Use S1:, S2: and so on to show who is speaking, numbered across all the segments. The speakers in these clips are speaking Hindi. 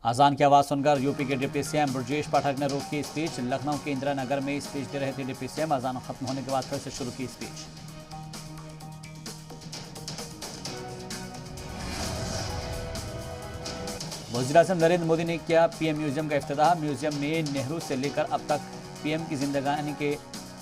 S1: अजान की आवाज़ सुनकर यूपी के डिप्टी सीएम ब्रजेश पाठक ने रोकी स्पीच। लखनऊ के इंदिरा नगर में स्पीच दे रहे थे डिप्टी सीएम। अजान खत्म होने के बाद फिर से शुरू की स्पीच। वज़ीर-ए-आज़म नरेंद्र मोदी ने किया पीएम म्यूजियम का इफ्तिताह। म्यूजियम में नेहरू से लेकर अब तक पीएम की जिंदगानी के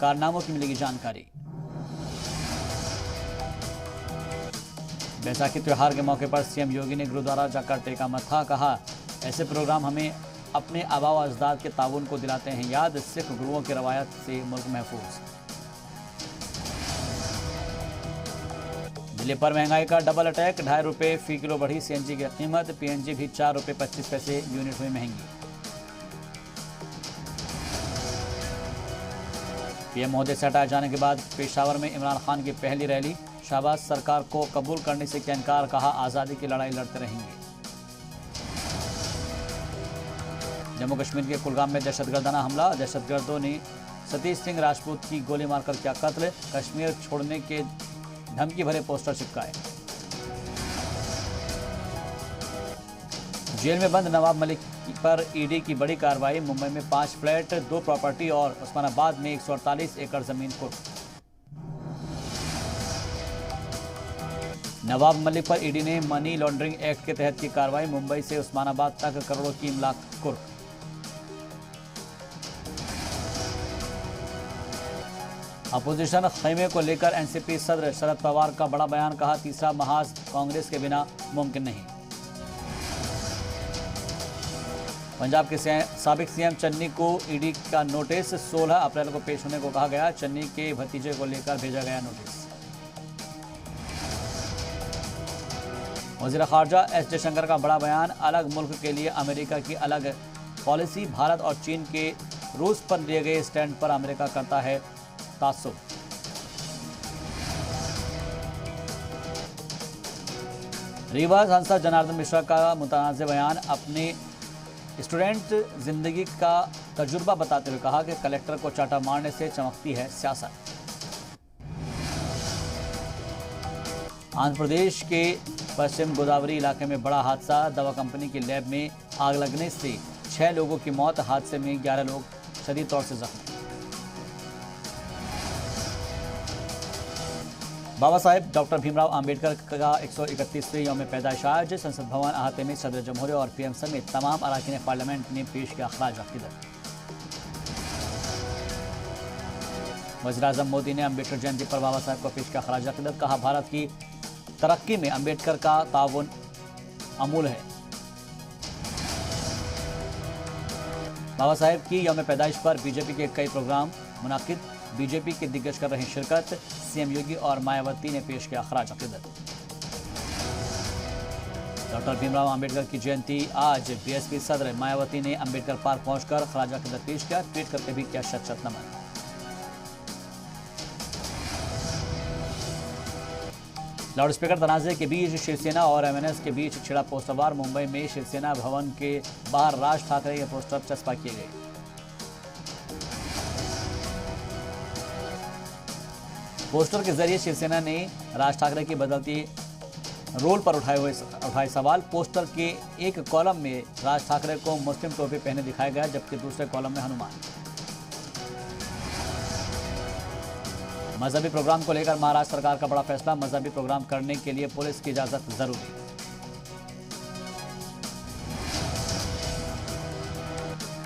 S1: कारनामों की मिलेगी जानकारी। बैसाखी त्योहार के मौके पर सीएम योगी ने गुरुद्वारा जाकर टेका मत्था। कहा, ऐसे प्रोग्राम हमें अपने आबा व अजदाद के ताउन को दिलाते हैं याद। सिख गुरुओं की रवायत से मुल्क महफूज। दिल्ली पर महंगाई का डबल अटैक। 2.5 रुपये फी किलो बढ़ी सीएनजी की कीमत। पीएनजी भी 4 रुपये 25 पैसे यूनिट हुई महंगी। पीएम महोदय से हटाए जाने के बाद पेशावर में इमरान खान की पहली रैली। शहबाज सरकार को कबूल करने से किया इनकार। कहा, आज़ादी की लड़ाई लड़ते रहेंगे। जम्मू कश्मीर के कुलगाम में दहशतगर्दाना हमला। दहशतगर्दों ने सतीश सिंह राजपूत की गोली मारकर किया कत्ल। कश्मीर छोड़ने के धमकी भरे पोस्टर चिपकाए। जेल में बंद नवाब मलिक पर ईडी की बड़ी कार्रवाई। मुंबई में 5 फ्लैट, 2 प्रॉपर्टी और उस्मानाबाद में 148 एकड़ जमीन कुर्क। नवाब मलिक पर ईडी ने मनी लॉन्ड्रिंग एक्ट के तहत की कार्रवाई। मुंबई से उस्मानाबाद तक करोड़ों की इमलाक कुर्क। अपोजिशन खैमे को लेकर एनसीपी सदर शरद पवार का बड़ा बयान। कहा, तीसरा महाज कांग्रेस के बिना मुमकिन नहीं। पंजाब के साबिक सीएम चन्नी को ईडी का नोटिस। 16 अप्रैल को पेश होने को कहा गया। चन्नी के भतीजे को लेकर भेजा गया नोटिस। वज़ीर खारजा एस जयशंकर का बड़ा बयान। अलग मुल्क के लिए अमेरिका की अलग पॉलिसी। भारत और चीन के रूस पर लिए गए स्टैंड पर अमेरिका करता है तासुब। रीवा सांसद जनार्दन मिश्रा का मुतनाज़ बयान। अपने स्टूडेंट जिंदगी का तजुर्बा बताते हुए कहा कि कलेक्टर को चाटा मारने से चमकती है सियासत। आंध्र प्रदेश के पश्चिम गोदावरी इलाके में बड़ा हादसा। दवा कंपनी की लैब में आग लगने से 6 लोगों की मौत। हादसे में 11 लोग शदीद तौर से जख्मी। बाबा साहेब डॉक्टर भीमराव अंबेडकर का 131वें यौम पैदाइश आज। संसद भवन अहाते में सदर जमहूरिया और पीएम समेत तमाम अरकान पार्लियामेंट ने पेश किया खराज अकीदत। वज़ीर-ए-आज़म मोदी ने अंबेडकर जयंती पर बाबा साहेब को पेश किया खराज अकीदत। कहा, भारत की तरक्की में अंबेडकर का ताउन अमूल है। बाबा साहेब की यौम पैदाइश पर बीजेपी के कई प्रोग्राम मुनाकिद। बीजेपी के दिग्गज कर रहे शिरकत। सीएम योगी और मायावती ने पेश किया खराज अकीदत। डॉक्टर भीमराव अंबेडकर की जयंती आज। बीएसपी सदर मायावती ने अंबेडकर पार्क पहुंचकर खराज अकीदत पेश किया। ट्वीट करके भी किया शत-शत नमन। लाउड स्पीकर तनाज़े के बीच शिवसेना और एमएनएस के बीच छिड़ा पोस्टर वार। मुंबई में शिवसेना भवन के बाहर राज ठाकरे के पोस्टर चस्पा किए गए। पोस्टर के जरिए शिवसेना ने राज ठाकरे की बदलती रोल पर उठाए सवाल। पोस्टर के एक कॉलम में राज ठाकरे को मुस्लिम टोपी पहने दिखाया गया, जबकि दूसरे कॉलम में हनुमान। मजहबी प्रोग्राम को लेकर महाराष्ट्र सरकार का बड़ा फैसला। मजहबी प्रोग्राम करने के लिए पुलिस की इजाजत जरूरी।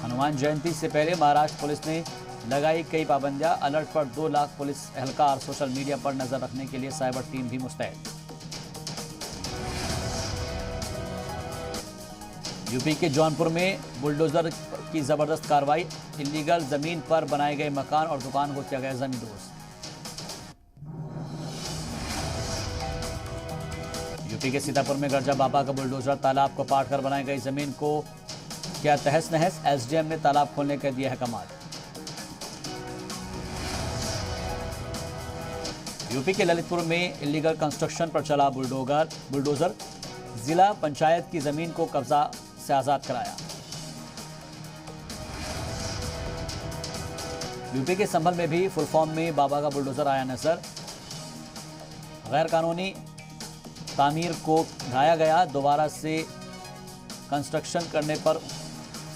S1: हनुमान जयंती से पहले महाराष्ट्र पुलिस ने लगाई कई पाबंदियां। अलर्ट पर 2 लाख पुलिस एहलकार। सोशल मीडिया पर नजर रखने के लिए साइबर टीम भी मुस्तैद। यूपी के जौनपुर में बुलडोजर की जबरदस्त कार्रवाई। इलीगल जमीन पर बनाए गए मकान और दुकान को किया गया जमींदोज। यूपी के सीतापुर में गर्जा बाबा का बुलडोजर। तालाब को पाट कर बनाई गई जमीन को किया तहस नहस। एसडीएम ने तालाब खोलने का दिया है कमाल। यूपी के ललितपुर में इलीगल कंस्ट्रक्शन पर चला बुलडोजर। जिला पंचायत की जमीन को कब्जा से आजाद कराया। यूपी के संभल में भी फुल फॉर्म में बाबा का बुलडोजर आया नजर। गैर कानूनी तामीर को ढाया गया। दोबारा से कंस्ट्रक्शन करने पर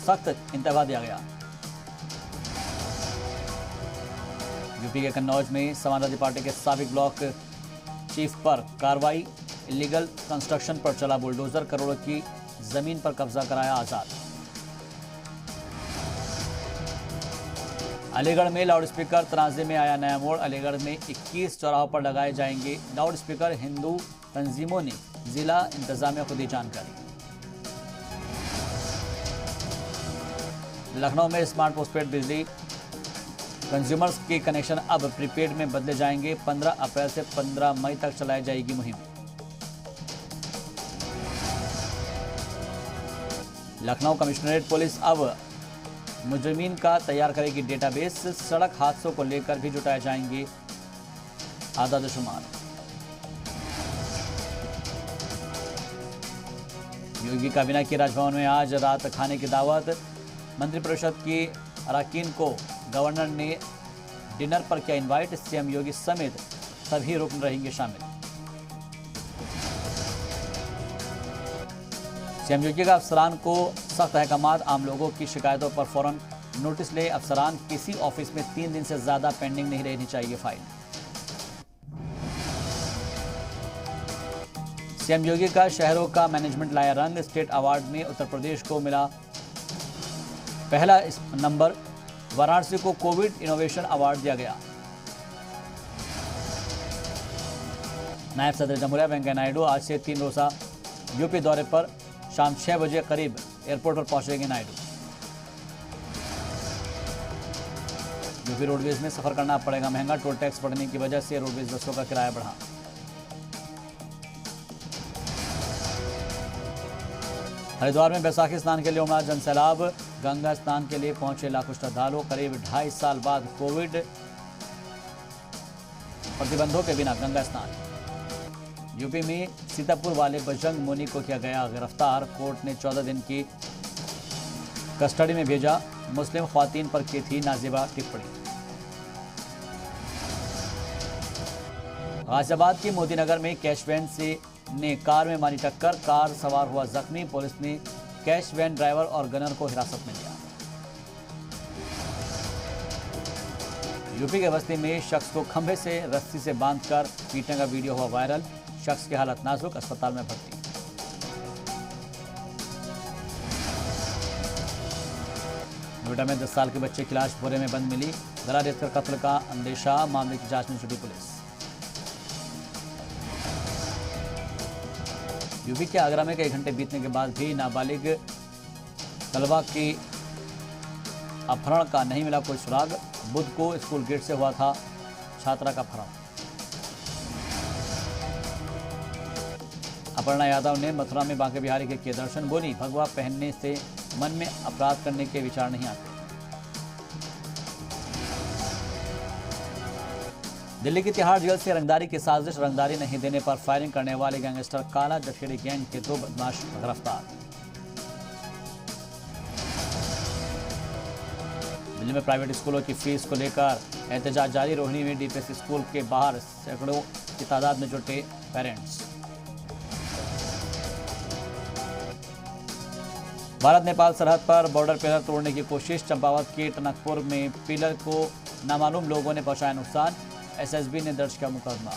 S1: सख्त इंतबा दिया गया। यूपी के कन्नौज में समाजवादी पार्टी के साबिक ब्लॉक चीफ पर कार्रवाई, इलीगल कंस्ट्रक्शन पर चला बुलडोजर, करोड़ों की जमीन पर कब्जा कराया आजाद। अलीगढ़ में लाउडस्पीकर तनाजे में आया नया मोड़, अलीगढ़ में 21 चौराहों पर लगाए जाएंगे लाउडस्पीकर, हिंदू तंजीमों ने जिला इंतजामिया को दी जानकारी। लखनऊ में स्मार्ट पोस्टपेड बिजली कंज्यूमर्स के कनेक्शन अब प्रीपेड में बदले जाएंगे, 15 अप्रैल से 15 मई तक चलाई जाएगी मुहिम। लखनऊ कमिश्नरेट पुलिस अब मुजरिमीन का तैयार करेगी डेटाबेस, सड़क हादसों को लेकर भी जुटाए जाएंगे आदाद-ओ-शुमार। योगी काबीना की राजभवन में आज रात खाने की दावत, मंत्रिपरिषद के अरकान को गवर्नर ने डिनर पर किया इनवाइट, सीएम योगी समेत सभी रुकन रहेंगे शामिल। सीएम योगी का अफसरान को सख्त अहकामात, आम लोगों की शिकायतों पर फौरन नोटिस ले, अफसरान किसी ऑफिस में 3 दिन से ज्यादा पेंडिंग नहीं रहनी चाहिए फाइल। सीएम योगी का शहरों का मैनेजमेंट लाया रंग, स्टेट अवार्ड में उत्तर प्रदेश को मिला पहला नंबर, वाराणसी को कोविड इनोवेशन अवार्ड दिया गया। नायब सदर जमहूरिया वेंकैया नायडू आज से 3 रोजा यूपी दौरे पर, शाम 6 बजे करीब एयरपोर्ट पर पहुंचेंगे नायडू। यूपी रोडवेज में सफर करना पड़ेगा महंगा, टोल टैक्स बढ़ने की वजह से रोडवेज बसों का किराया बढ़ा। हरिद्वार में बैसाखी स्नान के लिए उमड़ा जनसैलाब, गंगा स्नान के लिए पहुंचे लाखों श्रद्धालु, करीब 2.5 साल बाद कोविड प्रतिबंधों के बिना गंगा स्नान। यूपी में सीतापुर वाले बजरंग मुनि को किया गया गिरफ्तार, कोर्ट ने 14 दिन की कस्टडी में भेजा, मुस्लिम ख्वातीन पर की थी नाजिबा टिप्पणी। गाजियाबाद के मोदीनगर में कैश वैन से ने कार में मारी टक्कर, कार सवार हुआ जख्मी, पुलिस ने कैश वैन ड्राइवर और गनर को हिरासत में लिया। यूपी के बस्ती में शख्स को खंभे से रस्सी से बांधकर पीटने का वीडियो हुआ वायरल, शख्स की हालत नाजुक, अस्पताल में भर्ती। नोएडा में 10 साल के बच्चे की लाश बोरे में बंद मिली, गला रेतकर कत्ल का अंदेशा, मामले की जांच में जुटी पुलिस। यूपी के आगरा में कई घंटे बीतने के बाद भी नाबालिग तलबा के अपहरण का नहीं मिला कोई सुराग, बुध को स्कूल गेट से हुआ था छात्रा का अपहरण। अपर्णा यादव ने मथुरा में बांके बिहारी के किए दर्शन, बोली भगवा पहनने से मन में अपराध करने के विचार नहीं आते। दिल्ली की तिहाड़ जेल से रंगदारी की साजिश, रंगदारी नहीं देने पर फायरिंग करने वाले गैंगस्टर काला जखेड़ी गैंग के 2 बदमाश गिरफ्तार। दिल्ली में प्राइवेट स्कूलों की फीस को लेकर एहतजाज जारी, रोहिणी में डीपीएस स्कूल के बाहर सैकड़ों की तादाद में जुटे पेरेंट्स। भारत नेपाल सरहद पर बॉर्डर पिलर तोड़ने की कोशिश, चंपावत के टनकपुर में पिलर को नामालूम लोगों ने पहुंचाया नुकसान, एसएसबी ने दर्ज किया मुकदमा।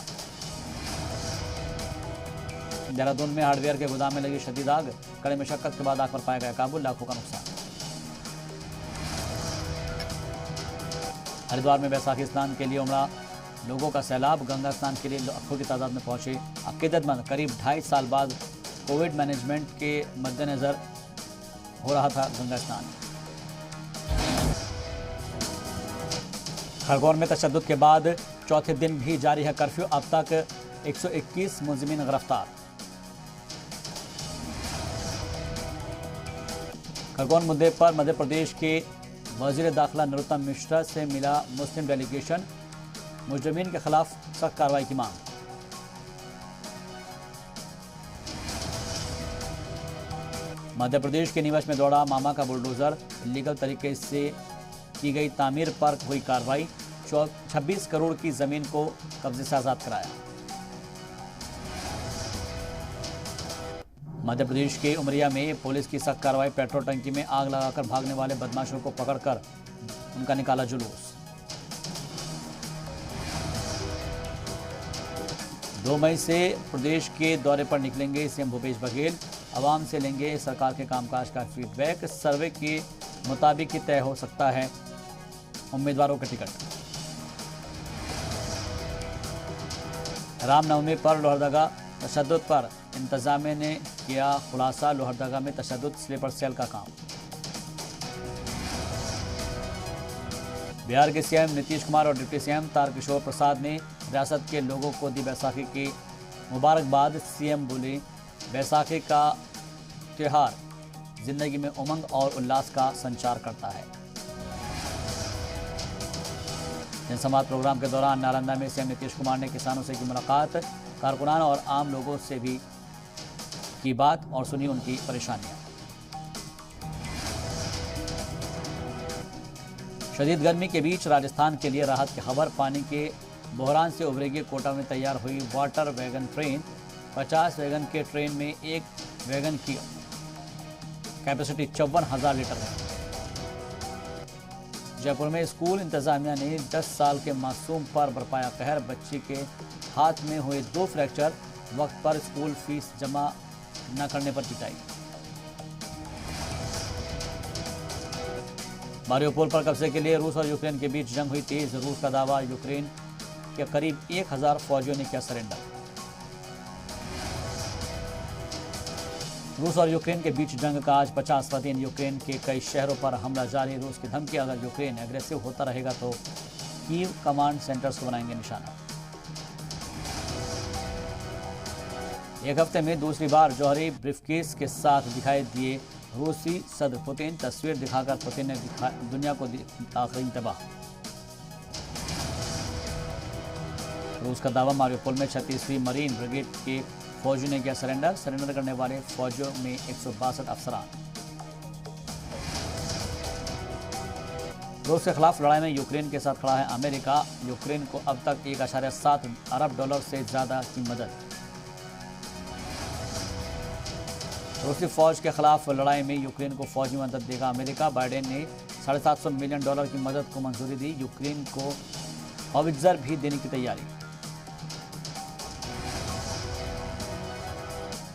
S1: देहरादून में हार्डवेयर के गोदाम में लगी शदीद आग, कड़ी मशक्कत के बाद आग पर पाया गया काबू, लाखों का नुकसान। हरिद्वार में बैसाखी स्नान के लिए उमड़ा लोगों का सैलाब, गंगा स्नान के लिए लाखों की तादाद में पहुंचे अकीदतमंद, करीब 2.5 साल बाद कोविड मैनेजमेंट के मद्देनजर हो रहा था गंगा स्नान। खरगोन में तशद्दुद के बाद चौथे दिन भी जारी है कर्फ्यू, अब तक 121 मुलजिमीन गिरफ्तार। खरगोन मुद्दे पर मध्य प्रदेश के वजीर दाखिला नरोत्तम मिश्रा से मिला मुस्लिम डेलीगेशन, मुजरिमीन के खिलाफ सख्त कार्रवाई की मांग। मध्य प्रदेश के नीमच में दौड़ा मामा का बुलडोजर, इलीगल तरीके से की गई तामीर पर हुई कार्रवाई, 26 करोड़ की जमीन को कब्जे से आजाद कराया। मध्य प्रदेश के उमरिया में पुलिस की सख्त कार्रवाई। पेट्रोल टंकी में आग लगाकर भागने वाले बदमाशों को पकड़कर उनका निकाला जुलूस। 2 मई से प्रदेश के दौरे पर निकलेंगे सीएम भूपेश बघेल। आवाम से लेंगे सरकार के कामकाज का फीडबैक। सर्वे के मुताबिक ही तय हो सकता है उम्मीदवारों का टिकट। रामनवमी पर लोहरदगा तशद्दुद पर इंतजामिया ने किया खुलासा। लोहरदगा में तशद्दुद स्लीपर सेल का काम। बिहार के सीएम नीतीश कुमार और डिप्टी सीएम तारकिशोर प्रसाद ने रियासत के लोगों को दी बैसाखी की मुबारकबाद। सीएम बोले, बैसाखी का त्यौहार जिंदगी में उमंग और उल्लास का संचार करता है। जनसंवाद प्रोग्राम के दौरान नालंदा में सीएम नीतीश कुमार ने किसानों से की मुलाकात। कारकुनान और आम लोगों से भी की बात और सुनी उनकी परेशानियां। शदीद गर्मी के बीच राजस्थान के लिए राहत की खबर। पानी के बहरान से उभरेगी। कोटा में तैयार हुई वाटर वैगन ट्रेन। 50 वैगन के ट्रेन में एक वैगन की कैपेसिटी 54,000 लीटर है। जयपुर में स्कूल इंतजामिया ने 10 साल के मासूम पर बरपाया कहर। बच्ची के हाथ में हुए 2 फ्रैक्चर। वक्त पर स्कूल फीस जमा न करने पर पिटाई। मारियोपोल पर कब्जे के लिए रूस और यूक्रेन के बीच जंग हुई तेज। रूस का दावा, यूक्रेन के करीब 1000 फौजियों ने किया सरेंडर। रूस और यूक्रेन के बीच जंग का आज 50वां दिन। यूक्रेन के कई शहरों पर हमला जारी। रूस की धमकी, अगर यूक्रेन एग्रेसिव होता रहेगा तो कीव कमांड सेंटर्स को बनाएंगे निशाना। एक हफ्ते में दूसरी बार जौहरी ब्रीफकेस के साथ दिखाई दिए रूसी सदर पुतिन। तस्वीर दिखाकर पुतिन ने दुनिया को आखिरी तबाह। रूस का दावा, मारियोपोल में 36वीं मरीन ब्रिगेड के फौजी ने किया सरेंडर। सरेंडर करने वाले फौजियों में 162 अफसरान। रूस के खिलाफ लड़ाई में यूक्रेन के साथ खड़ा है अमेरिका। यूक्रेन को अब तक $1.7 अरब से ज्यादा की मदद। रूसी फौज के खिलाफ लड़ाई में यूक्रेन को फौजी मदद देगा अमेरिका। बाइडेन ने $750 मिलियन की मदद को मंजूरी दी। यूक्रेन को हॉविट्जर भी देने की तैयारी।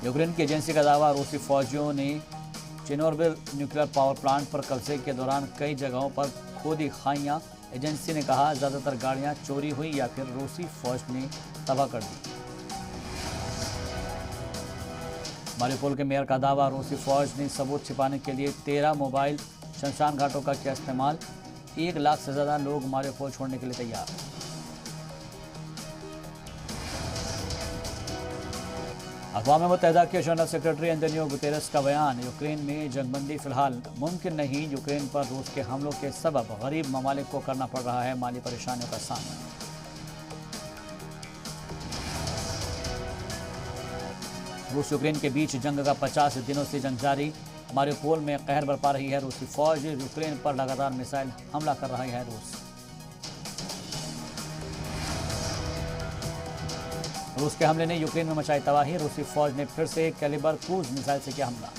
S1: यूक्रेन की एजेंसी का दावा, रूसी फौजियों ने चेर्नोबिल न्यूक्लियर पावर प्लांट पर कब्जे के दौरान कई जगहों पर खोदी खाइयां। एजेंसी ने कहा, ज्यादातर गाड़ियां चोरी हुई या फिर रूसी फौज ने तबाह कर दी। मारियोपोल के मेयर का दावा, रूसी फौज ने सबूत छिपाने के लिए 13 मोबाइल शमशान घाटों का किया इस्तेमाल। 1 लाख से ज्यादा लोग मारियोपोल छोड़ने के लिए तैयार। अक़वाम मुत्तहिदा के जनरल सेक्रेटरी एंटोनियो गुतेरेस का बयान, यूक्रेन में जंगबंदी फिलहाल मुमकिन नहीं। यूक्रेन पर रूस के हमलों के सबब गरीब ममालिक को करना पड़ रहा है माली परेशानियों का सामना। रूस यूक्रेन के बीच जंग का 50 दिनों से जंग जारी। मारियोपोल में कहर बरपा रही है रूसी फौज। यूक्रेन पर लगातार मिसाइल हमला कर रहा है रूस। रूस के हमले ने यूक्रेन में मचाई तबाही। रूसी फौज ने फिर से कैलिबर क्रूज मिसाइल से किया हमला।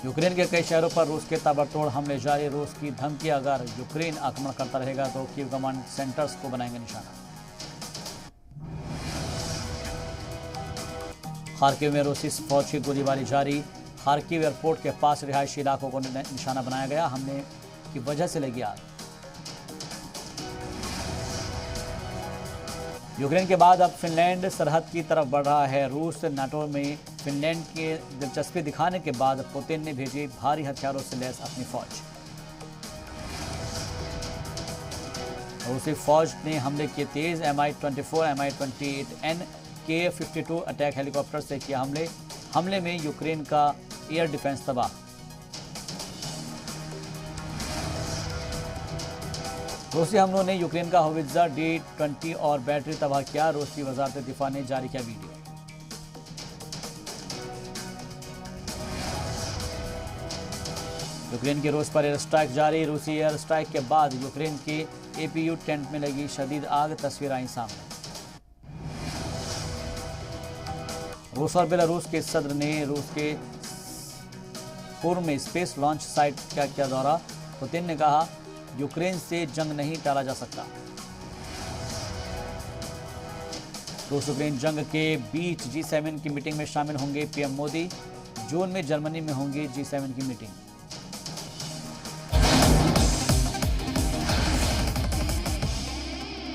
S1: यूक्रेन के कई शहरों पर रूस के ताबड़तोड़ हमले जारी। रूस की धमकी, अगर यूक्रेन आक्रमण करता रहेगा तो कीव कमांड सेंटर्स को बनाएंगे निशाना। खार्किव में रूसी फौज की गोलीबारी जारी। खार्किव एयरपोर्ट के पास रिहायशी इलाकों को निशाना बनाया गया। हमले की वजह से लगी आग। यूक्रेन के बाद अब फिनलैंड सरहद की तरफ बढ़ रहा है। रूस नाटो में फिनलैंड की दिलचस्पी दिखाने के बाद पुतिन ने भेजी भारी हथियारों से लैस अपनी फौज। रूसी फौज ने हमले किए तेज। Mi-24, Mi-28N Ka-52 attack helicopter से किया हमले में यूक्रेन का एयर डिफेंस तबाह। रूसी हमलों ने यूक्रेन का हॉविट्जर D-20 और बैटरी तबाह किया। रूसी वजारत दिफा ने जारी किया वीडियो। यूक्रेन की रूस पर एयर स्ट्राइक जारी। रूसी एयर स्ट्राइक के बाद यूक्रेन के APU टेंट में लगी शदीद आग। तस्वीर आई सामने। रूस और बेलारूस के सदर ने रूस के पूर्व में स्पेस लॉन्च साइट का किया दौरा। पुतिन ने कहा, यूक्रेन से जंग नहीं टाला जा सकता। रूस यूक्रेन जंग के बीच G7 की मीटिंग में शामिल होंगे पीएम मोदी। जून में जर्मनी में होंगी G7 की मीटिंग।